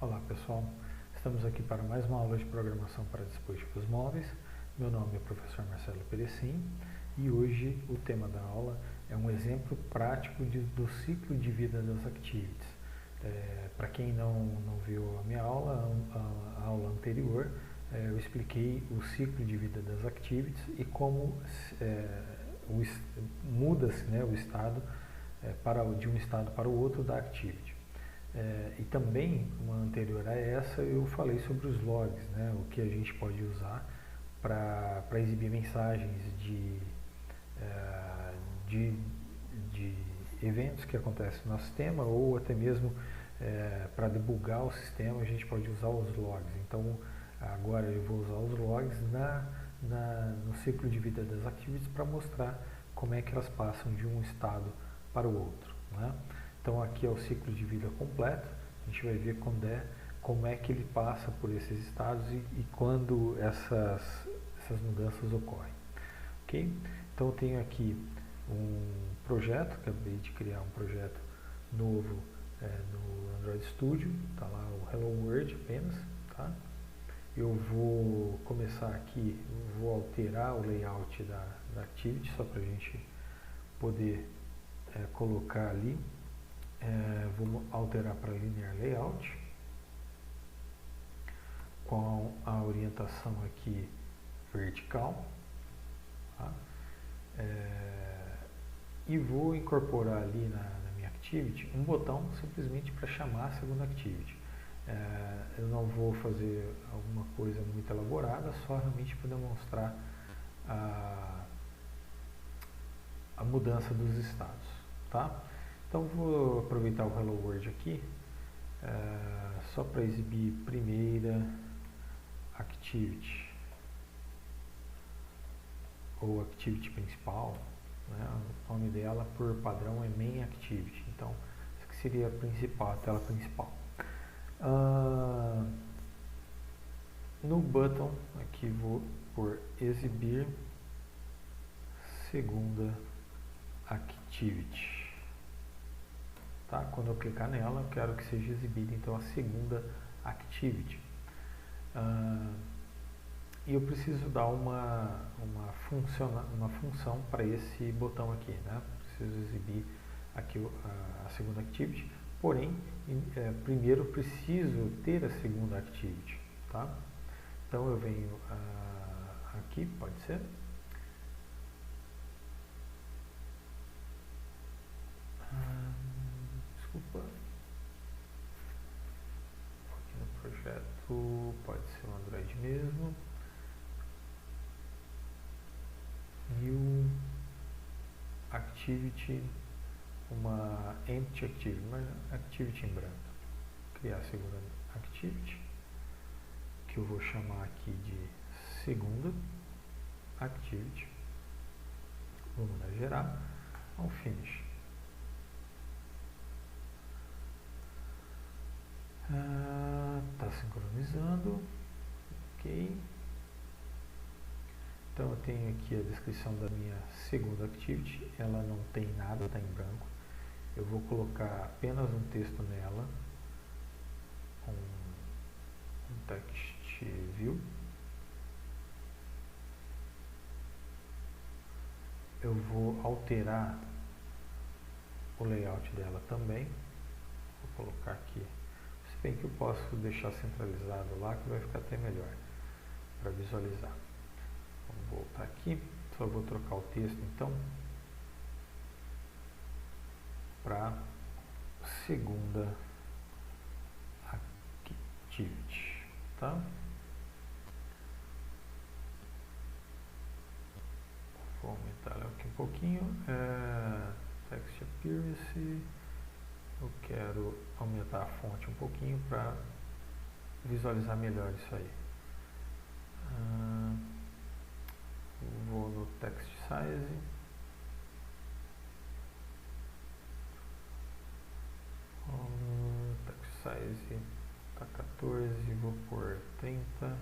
Olá pessoal, estamos aqui para mais uma aula de programação para dispositivos móveis. Meu nome é professor Marcelo Perecim e hoje o tema da aula é um exemplo prático do ciclo de vida das activities. Para quem não viu a minha aula, a aula anterior, eu expliquei o ciclo de vida das activities e como muda-se, né, o estado de um estado para o outro da activity. E também, uma anterior a essa, eu falei sobre os logs, né, o que a gente pode usar para exibir mensagens de eventos que acontecem no sistema ou até mesmo para debugar o sistema a gente pode usar os logs. Então, agora eu vou usar os logs no ciclo de vida das activities para mostrar como é que elas passam de um estado para o outro, né? Então aqui é o ciclo de vida completo, a gente vai ver como é que ele passa por esses estados e quando essas mudanças ocorrem. Ok? Então eu tenho aqui um projeto, acabei de criar um projeto novo no Android Studio, está lá o Hello World apenas. Tá? Eu vou começar aqui, vou alterar o layout da Activity, só para a gente poder colocar ali. Vou alterar para Linear Layout, com a orientação aqui vertical. Tá? E vou incorporar ali na minha Activity um botão simplesmente para chamar a segunda Activity. Eu não vou fazer alguma coisa muito elaborada, só realmente para demonstrar a mudança dos estados. Tá? Então vou aproveitar o Hello World aqui, só para exibir primeira Activity, ou Activity principal, né? O nome dela por padrão é Main Activity, então isso aqui seria a principal, a tela principal. No button aqui vou por exibir segunda Activity. Tá? Quando eu clicar nela, eu quero que seja exibida então a segunda Activity. E eu preciso dar uma função para esse botão aqui, né? Preciso exibir aqui a segunda Activity, porém, primeiro preciso ter a segunda Activity, tá? Então eu venho aqui, pode ser? Desculpa. Aqui no projeto, pode ser o Android mesmo. New Activity, uma Empty Activity, uma Activity em branco. Criar a segunda Activity, que eu vou chamar aqui de segunda Activity. Vou mandar gerar ao Finish. Está sincronizando. Ok. Então eu tenho aqui a descrição da minha segunda Activity, ela não tem nada, está em branco. Eu vou colocar apenas um texto nela, um text view. Eu vou alterar o layout dela também. Vou colocar aqui, se bem que eu posso deixar centralizado lá, que vai ficar até melhor para visualizar. Vamos voltar aqui, só vou trocar o texto então para segunda Activity, tá? Vou aumentar ela aqui um pouquinho. Text Appearance, eu quero aumentar a fonte um pouquinho para visualizar melhor isso aí. Vou no Text Size. Text Size está 14, vou por 30.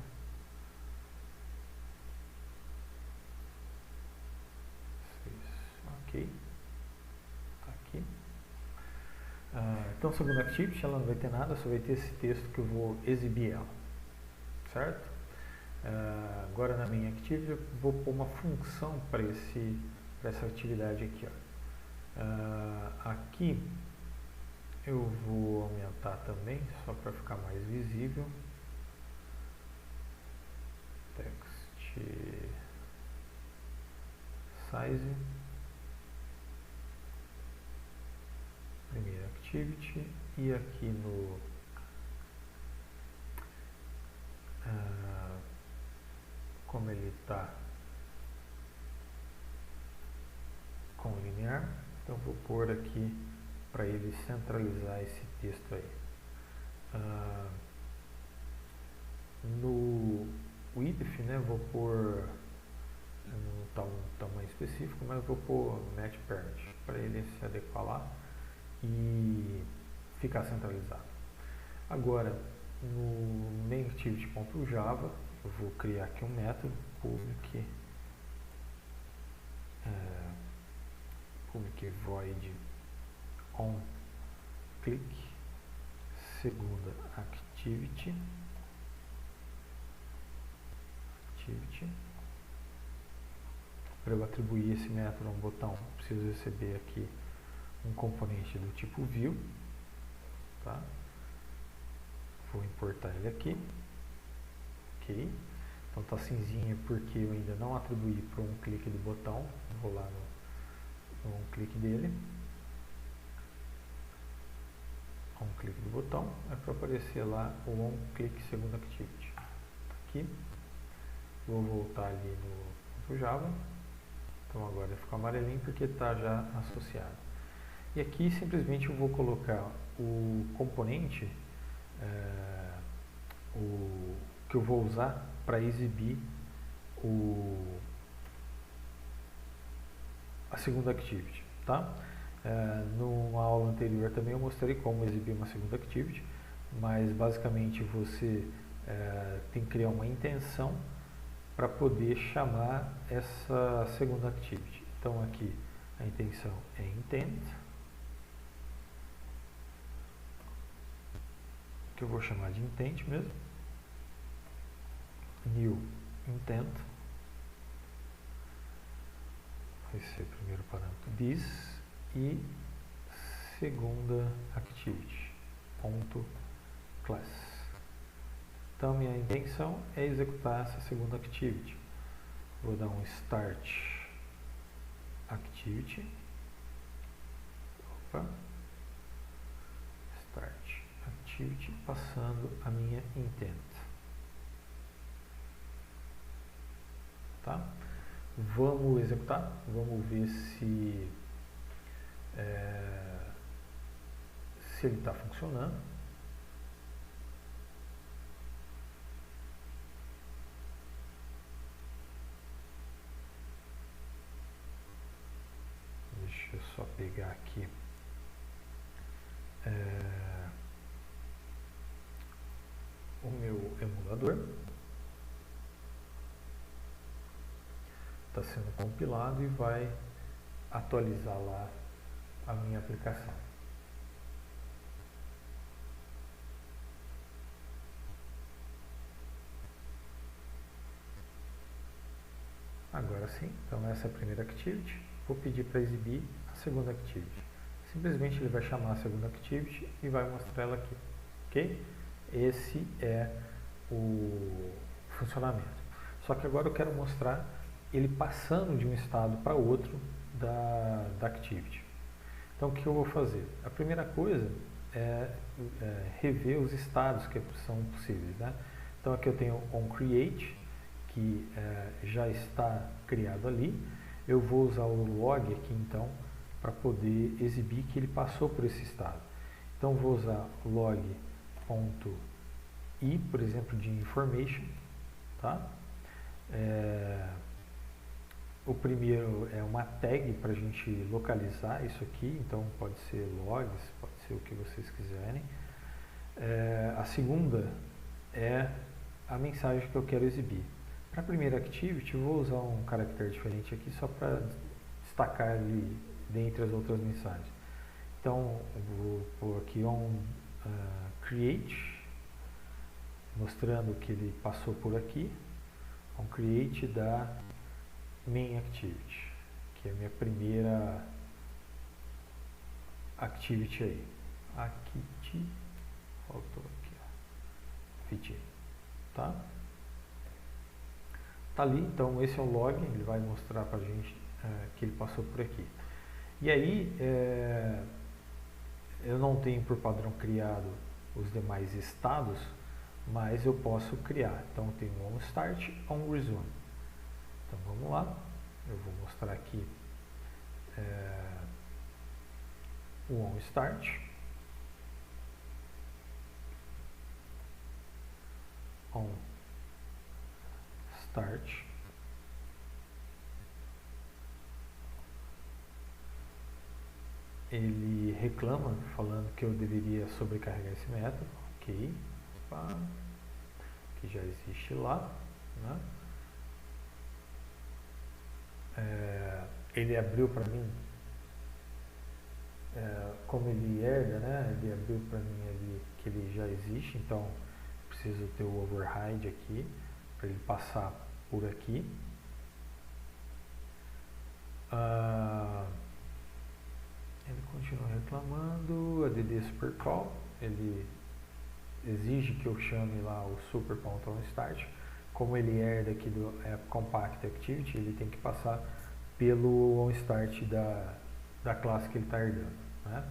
Ok. Tá aqui. Então, segunda activity, ela não vai ter nada, só vai ter esse texto que eu vou exibir ela, certo? Agora na minha activity eu vou pôr uma função para essa atividade aqui, ó. Aqui eu vou aumentar também, só para ficar mais visível. Text size, primeira activity, e aqui no como ele está com linear, então vou pôr aqui para ele centralizar esse texto aí. No width, né, vou pôr um tamanho específico, mas vou pôr match parent para ele se adequar lá e ficar centralizado. Agora, no mainActivity.java, eu vou criar aqui um método public void onClick segunda activity. Para eu atribuir esse método a um botão, preciso receber aqui um componente do tipo view, tá? Vou importar ele aqui, ok? Então está cinzinha porque eu ainda não atribuí para um clique do botão. Vou lá no clique dele, clique do botão, é para aparecer lá o onClick segunda activity. Aqui, vou voltar ali no Java. Então agora ficou amarelinho porque está já associado. E aqui simplesmente eu vou colocar o componente que eu vou usar para exibir a segunda activity, tá? Numa aula anterior também eu mostrei como exibir uma segunda activity, mas basicamente você tem que criar uma intenção para poder chamar essa segunda activity. Então aqui a intenção é intent, que eu vou chamar de intent mesmo, new intent, vai ser primeiro parâmetro this, e segunda activity ponto class. Então minha intenção é executar essa segunda activity. Vou dar um start activity, start activity passando a minha intent, tá? Vamos executar, vamos ver se ele está funcionando. Deixa eu só pegar aqui o meu emulador. Está sendo compilado e vai atualizar lá a minha aplicação. Agora sim, então essa é a primeira activity. Vou pedir para exibir a segunda activity. Simplesmente ele vai chamar a segunda activity e vai mostrar ela aqui, ok? Esse é o funcionamento. Só que agora eu quero mostrar ele passando de um estado para outro da activity. Então o que eu vou fazer? A primeira coisa é rever os estados que são possíveis, né? Então aqui eu tenho onCreate, que já está criado ali. Eu vou usar o log aqui então para poder exibir que ele passou por esse estado. Então vou usar log.i, por exemplo, de information, tá? O primeiro é uma tag para a gente localizar isso aqui, então pode ser logs, pode ser o que vocês quiserem. A segunda é a mensagem que eu quero exibir. Para a primeira activity, eu vou usar um caractere diferente aqui só para destacar ele dentre as outras mensagens. Então eu vou pôr aqui create, mostrando que ele passou por aqui, create da main activity, que é a minha primeira activity aí. Faltou aqui, ó. Fit, tá? Tá ali, então esse é o login, ele vai mostrar pra gente que ele passou por aqui. E aí, eu não tenho por padrão criado os demais estados, mas eu posso criar. Então eu tenho on start, on resume. Então vamos lá, eu vou mostrar aqui o on start. On start. Ele reclama, falando que eu deveria sobrecarregar esse método. Ok. Opa, que já existe lá, né? Ele abriu para mim, como ele herda, né? Ele abriu para mim ali que ele já existe, então preciso ter o override aqui para ele passar por aqui. Ele continua reclamando, add super call, ele exige que eu chame lá o super ponto on start. Como ele herda aqui do compact activity, ele tem que passar pelo on start da classe que ele está herdando, né?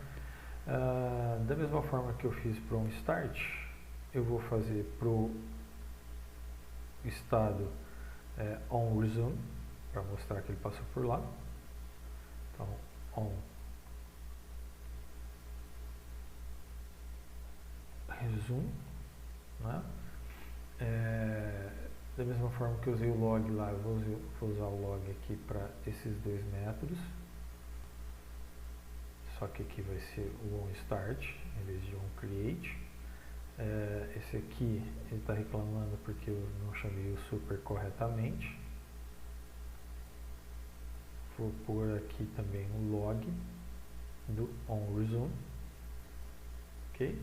Da mesma forma que eu fiz para o on start, eu vou fazer para o estado on resume, para mostrar que ele passou por lá. Então, on resume, né? Da mesma forma que eu usei o log lá, eu vou usar o log aqui para esses dois métodos. Só que aqui vai ser o onStart em vez de onCreate. Esse aqui ele está reclamando porque eu não chamei o super corretamente. Vou pôr aqui também o log do onResume. Ok?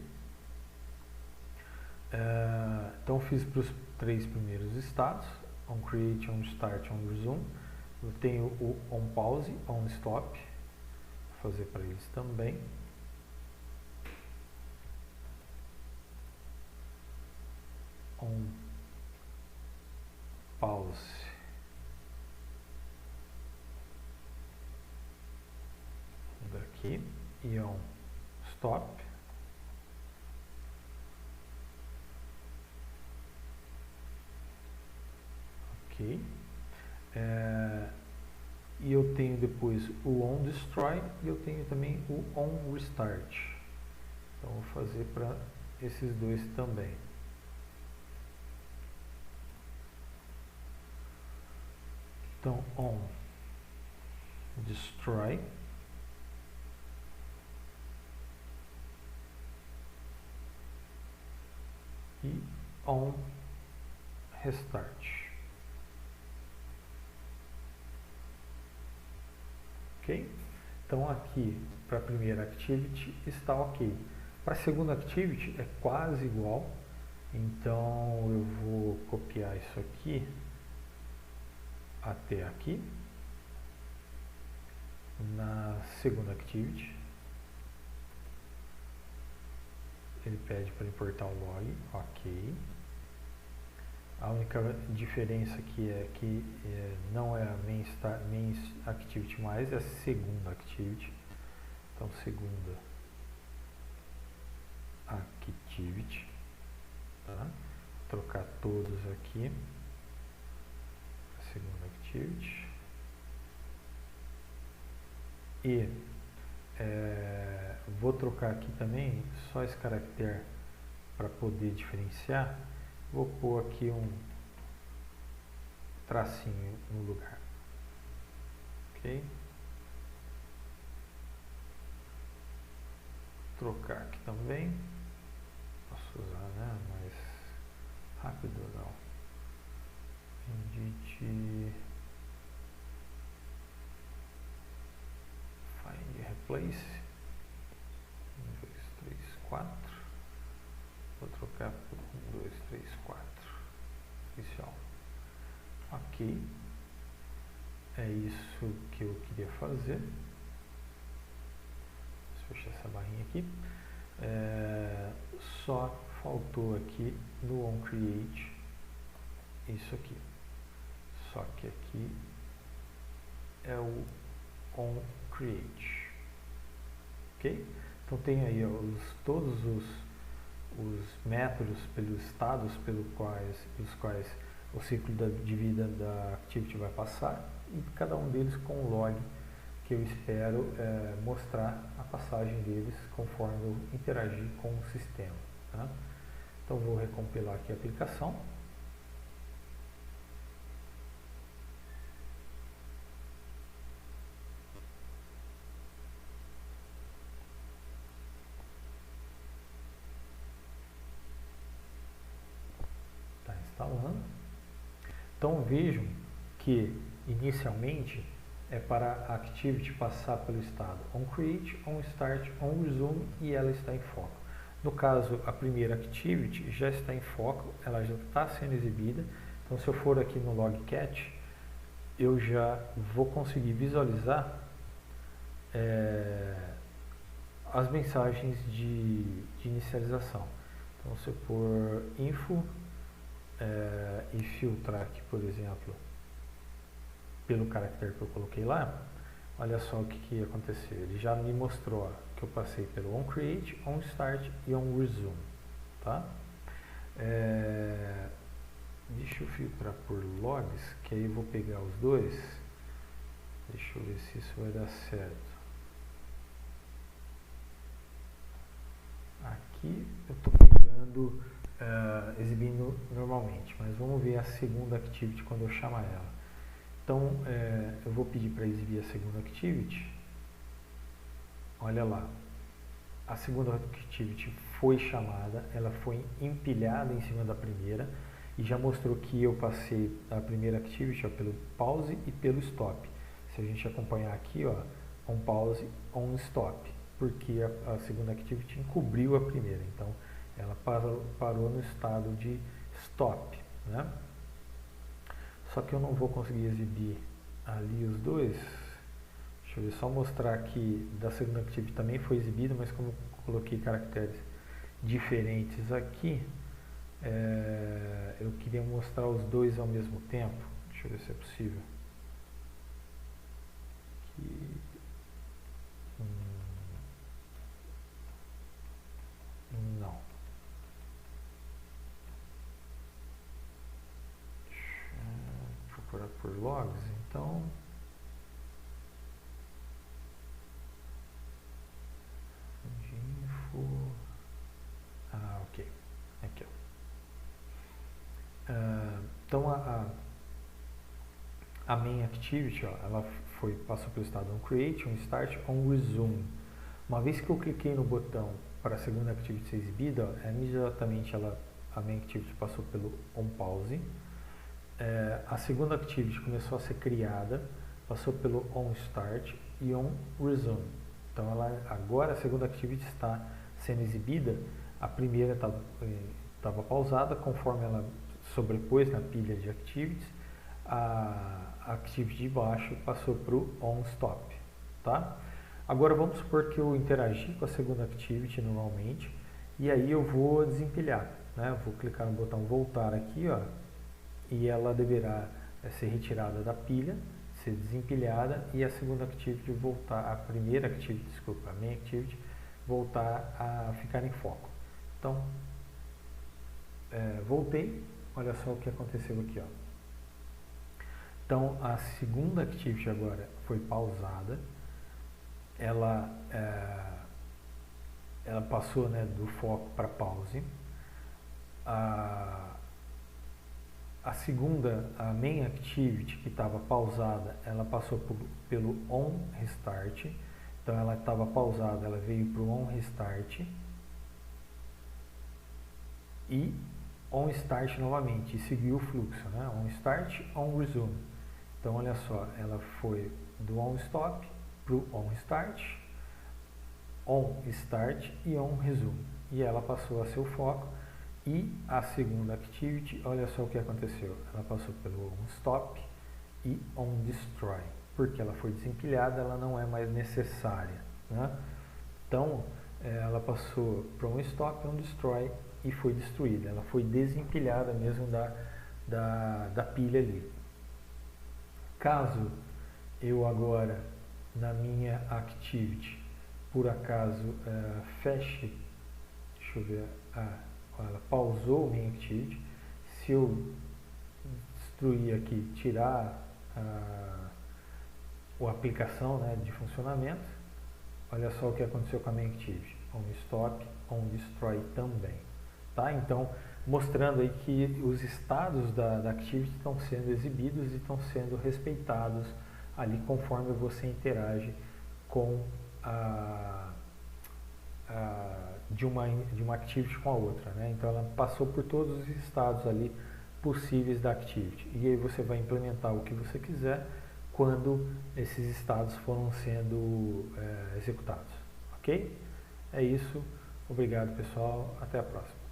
Então fiz para os 3 primeiros estados, onCreate, onStart, onResume. Eu tenho o onPause, onStop. Vou fazer para eles também. onPause. Daqui e onStop. Ok. E eu tenho depois o onDestroy e eu tenho também o onRestart. Então vou fazer para esses dois também. Então onDestroy e onRestart. Ok? Então aqui para a primeira activity está ok. Para a segunda activity é quase igual, então eu vou copiar isso aqui até aqui. Na segunda activity ele pede para importar o log, ok. A única diferença aqui é que não é a main activity mais, é a segunda activity. Então, segunda activity. Tá? Trocar todos aqui. Segunda activity. E vou trocar aqui também só esse caractere para poder diferenciar. Vou pôr aqui um tracinho no lugar. Ok? Trocar aqui também. Posso usar, né? Mais rápido, não. Edit. Find replace. 4. Vou trocar por 1, 2, 3, 4. Oficial. Ok. É isso que eu queria fazer. Deixa eu fechar essa barrinha aqui. Só faltou aqui no onCreate isso aqui. Só que aqui é o onCreate. Ok? Então tem aí todos os métodos, pelos estados pelos quais o ciclo de vida da Activity vai passar, e cada um deles com um log que eu espero mostrar a passagem deles conforme eu interagir com o sistema. Tá? Então vou recompilar aqui a aplicação. Está instalando. Então vejam que inicialmente é para a Activity passar pelo estado onCreate, onStart, onResume e ela está em foco. No caso, a primeira Activity já está em foco, ela já está sendo exibida. Então se eu for aqui no logcat, eu já vou conseguir visualizar as mensagens de inicialização. Então se eu for info e filtrar aqui, por exemplo, pelo caractere que eu coloquei lá, olha só o que aconteceu. Ele já me mostrou que eu passei pelo onCreate, onStart e onResume. Tá? Deixa eu filtrar por logs, que aí eu vou pegar os dois. Deixa eu ver se isso vai dar certo. Aqui eu estou pegando, exibindo normalmente, mas vamos ver a segunda Activity quando eu chamar ela. Então, eu vou pedir para exibir a segunda Activity. Olha lá, a segunda Activity foi chamada, ela foi empilhada em cima da primeira e já mostrou que eu passei a primeira Activity pelo pause e pelo stop. Se a gente acompanhar aqui, on pause, on stop, porque a segunda Activity encobriu a primeira, então ela parou no estado de stop, né? Só que eu não vou conseguir exibir ali os dois. Deixa eu ver, só mostrar que da segunda Activity também foi exibida, mas como eu coloquei caracteres diferentes aqui, eu queria mostrar os dois ao mesmo tempo. Deixa eu ver se é possível. Aqui. Não. Procurar por logs, então. Info. Ok. Aqui, ó. Então a main activity, ela passou pelo estado onCreate, onStart, onResume. Uma vez que eu cliquei no botão para a segunda activity ser exibida, imediatamente a main activity passou pelo onPause. A segunda activity começou a ser criada, passou pelo onStart e onResume. Então agora a segunda activity está sendo exibida, a primeira estava pausada, conforme ela sobrepôs na pilha de activities, a activity de baixo passou para o onStop. Tá? Agora vamos supor que eu interagi com a segunda activity normalmente, e aí eu vou desempilhar. Né? Vou clicar no botão voltar aqui, e ela deverá ser retirada da pilha, ser desempilhada, e a segunda activity voltar, a primeira activity, desculpa, a main activity, voltar a ficar em foco. Então, voltei, olha só o que aconteceu aqui. Então, a segunda activity agora foi pausada, ela passou do foco para pause. A main activity que estava pausada, ela passou pelo on restart. Então ela estava pausada, ela veio para o on restart e on start novamente, e seguiu o fluxo, né? On start, on resume. Então olha só, ela foi do on stop para o on start, on start e on resume. e ela passou a ser o foco. E a segunda activity, olha só o que aconteceu, ela passou pelo onStop e onDestroy, porque ela foi desempilhada, ela não é mais necessária, né? Então, ela passou para um stop, um destroy e foi destruída. Ela foi desempilhada mesmo da pilha ali. Caso eu agora, na minha activity, por acaso feche, deixa eu ver, ela pausou minha activity, se eu destruir aqui, tirar a aplicação, né, de funcionamento, olha só o que aconteceu com a minha activity, onStop, onDestroy também, tá? Então, mostrando aí que os estados da activity estão sendo exibidos e estão sendo respeitados ali conforme você interage com de uma activity com a outra, né? Então, ela passou por todos os estados ali possíveis da activity, e aí você vai implementar o que você quiser quando esses estados foram sendo executados, ok? É isso, obrigado pessoal, até a próxima.